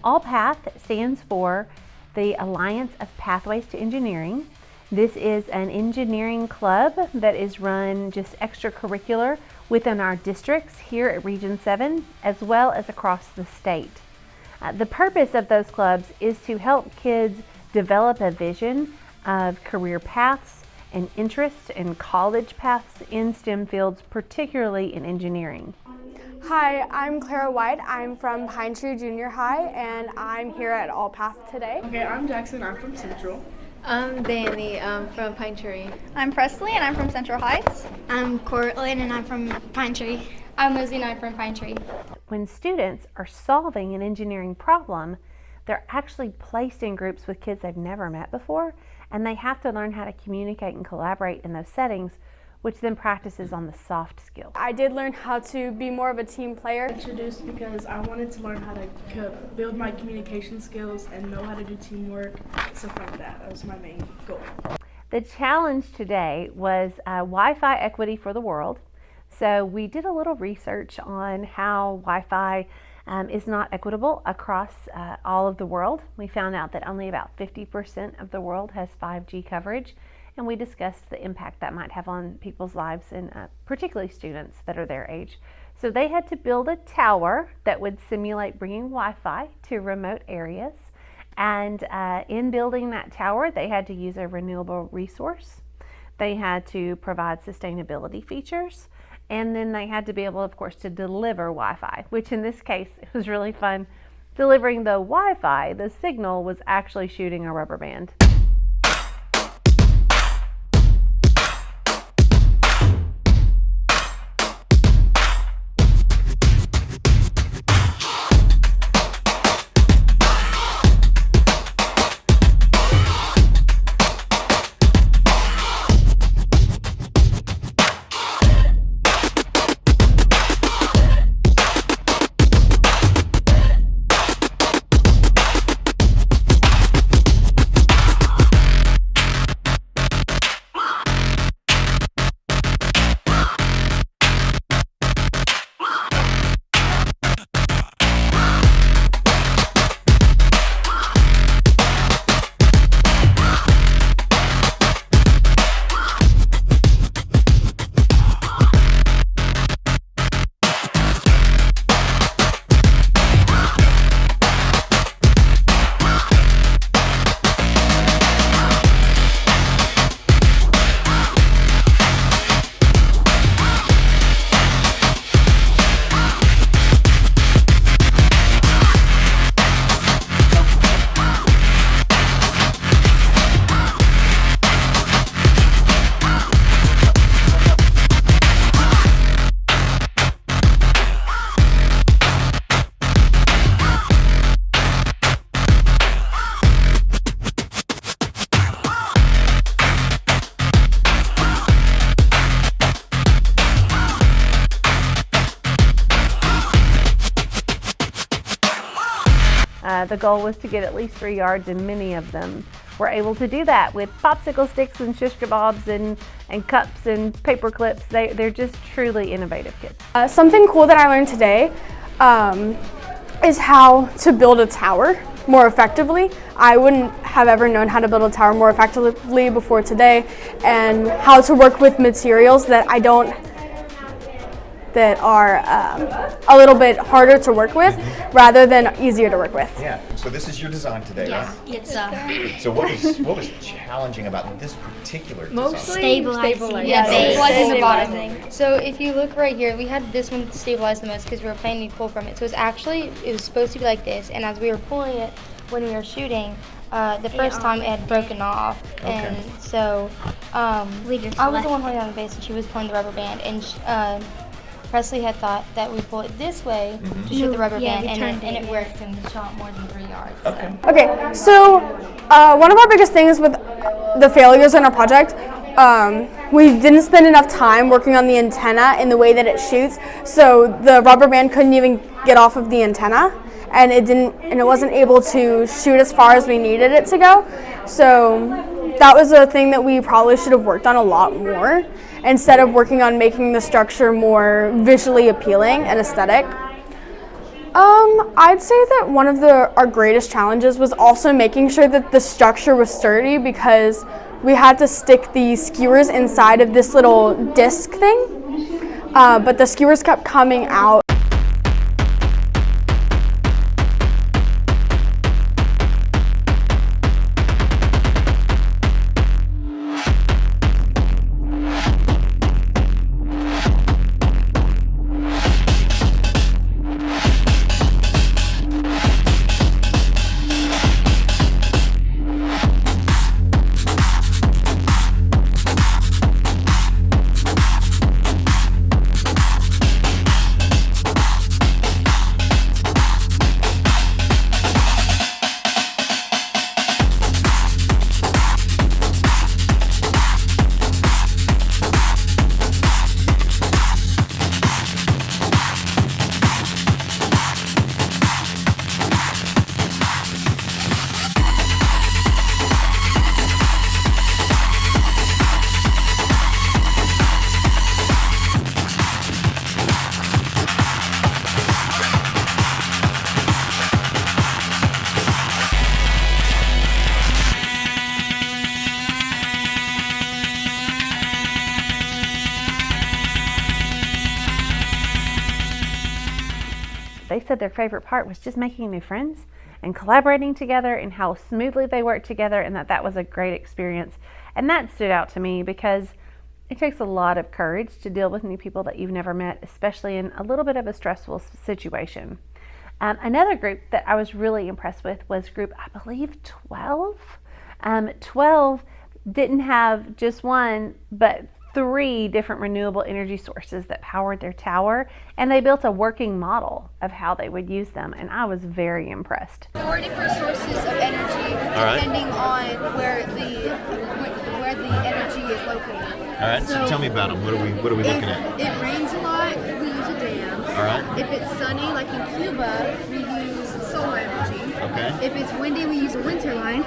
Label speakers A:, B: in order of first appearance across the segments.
A: AllPath stands for the Alliance of Pathways to Engineering. This is an engineering club that is run just extracurricular within our districts here at Region 7 as well as across the state. The purpose of those clubs is to help kids develop a vision of career paths and interests and college paths in STEM fields, particularly in engineering.
B: Hi, I'm Clara White. I'm from Pine Tree Junior High, and I'm here at AllPath today.
C: Okay, I'm Jackson. I'm from Central.
D: I'm Danny. I'm from Pine Tree.
E: I'm Presley, and I'm from Central Heights.
F: I'm Cortland, and I'm from Pine Tree.
G: I'm Lizzie, and I'm from Pine Tree.
A: When students are solving an engineering problem, they're actually placed in groups with kids they've never met before, and they have to learn how to communicate and collaborate in those settings, which then practices on the soft skills.
B: I did learn how to be more of a team player.
C: Introduced because I wanted to learn how to build my communication skills and know how to do teamwork, stuff like that. That was my main goal.
A: The challenge today was Wi-Fi equity for the world. So we did a little research on how Wi-Fi is not equitable across all of the world. We found out that only about 50% of the world has 5G coverage. And we discussed the impact that might have on people's lives, and particularly students that are their age. So they had to build a tower that would simulate bringing Wi-Fi to remote areas. And in building that tower, they had to use a renewable resource. They had to provide sustainability features. And then they had to be able, of course, to deliver Wi-Fi, which in this case, it was really fun. Delivering the Wi-Fi, the signal was actually shooting a rubber band. The goal was to get at least 3 yards, and many of them were able to do that with popsicle sticks and shish kebabs and cups and paper clips. They're just truly innovative kids.
B: Something cool that I learned today is how to build a tower more effectively. I wouldn't have ever known how to build a tower more effectively before today, and how to work with materials that are a little bit harder to work with rather than easier to work with.
H: Yeah, so this is your design today,
F: Yeah,
H: right?
F: it's
H: So what was challenging about this particular design?
F: stabilizing
G: Yeah,
F: the base.
G: stabilizing the bottom. So if you look right here, we had this one stabilized the most because we were planning to pull from it. So it was supposed to be like this, and as we were pulling it when we were shooting, the first time it had broken off, and so I was the one holding on the base, and she was pulling the rubber band, and Presley had thought that we pull it this way to shoot the rubber band, and it worked, and we shot more than 3 yards.
B: Okay, so one of our biggest things with the failures in our project, we didn't spend enough time working on the antenna in the way that it shoots, so the rubber band couldn't even get off of the antenna, and it wasn't able to shoot as far as we needed it to go. So that was a thing that we probably should have worked on a lot more, instead of working on making the structure more visually appealing and aesthetic. I'd say that one of our greatest challenges was also making sure that the structure was sturdy, because we had to stick the skewers inside of this little disc thing, but the skewers kept coming out.
A: They said their favorite part was just making new friends and collaborating together, and how smoothly they worked together, and that was a great experience. And that stood out to me because it takes a lot of courage to deal with new people that you've never met, especially in a little bit of a stressful situation. Another group that I was really impressed with was group, I believe, 12. 12 didn't have just one, but 3 different renewable energy sources that powered their tower, and they built a working model of how they would use them, and I was very impressed.
I: 4 different sources of energy, depending on where the energy is located.
H: All right, so tell me about them. What are we looking at?
I: If it rains a lot, we use a dam.
H: All right.
I: If it's sunny, like in Cuba, we use solar energy.
H: Okay.
I: If it's windy, we use a wind turbine.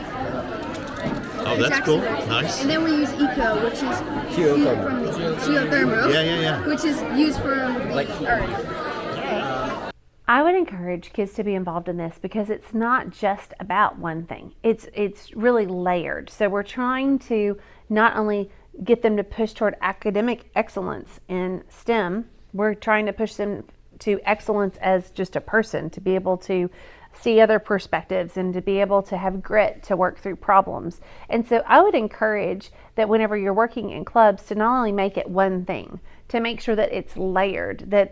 H: Oh, that's cool. Nice.
I: And then we use eco, which is geothermal.
H: Yeah.
I: Which is used from the earth.
A: I would encourage kids to be involved in this because it's not just about one thing. It's really layered. So we're trying to not only get them to push toward academic excellence in STEM, we're trying to push them to excellence as just a person, to be able to see other perspectives and to be able to have grit to work through problems. And so I would encourage that whenever you're working in clubs to not only make it one thing, to make sure that it's layered, that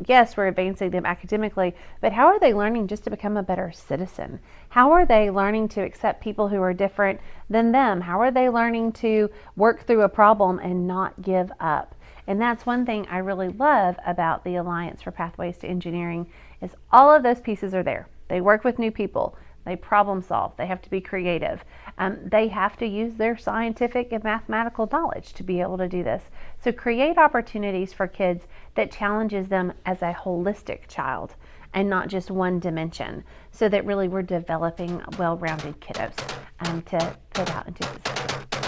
A: yes, we're advancing them academically, but how are they learning just to become a better citizen? How are they learning to accept people who are different than them? How are they learning to work through a problem and not give up? And that's one thing I really love about the Alliance for Pathways to Engineering is all of those pieces are there. They work with new people. They problem solve. They have to be creative. They have to use their scientific and mathematical knowledge to be able to do this. So create opportunities for kids that challenges them as a holistic child and not just one dimension, so that really we're developing well-rounded kiddos to put out into the system.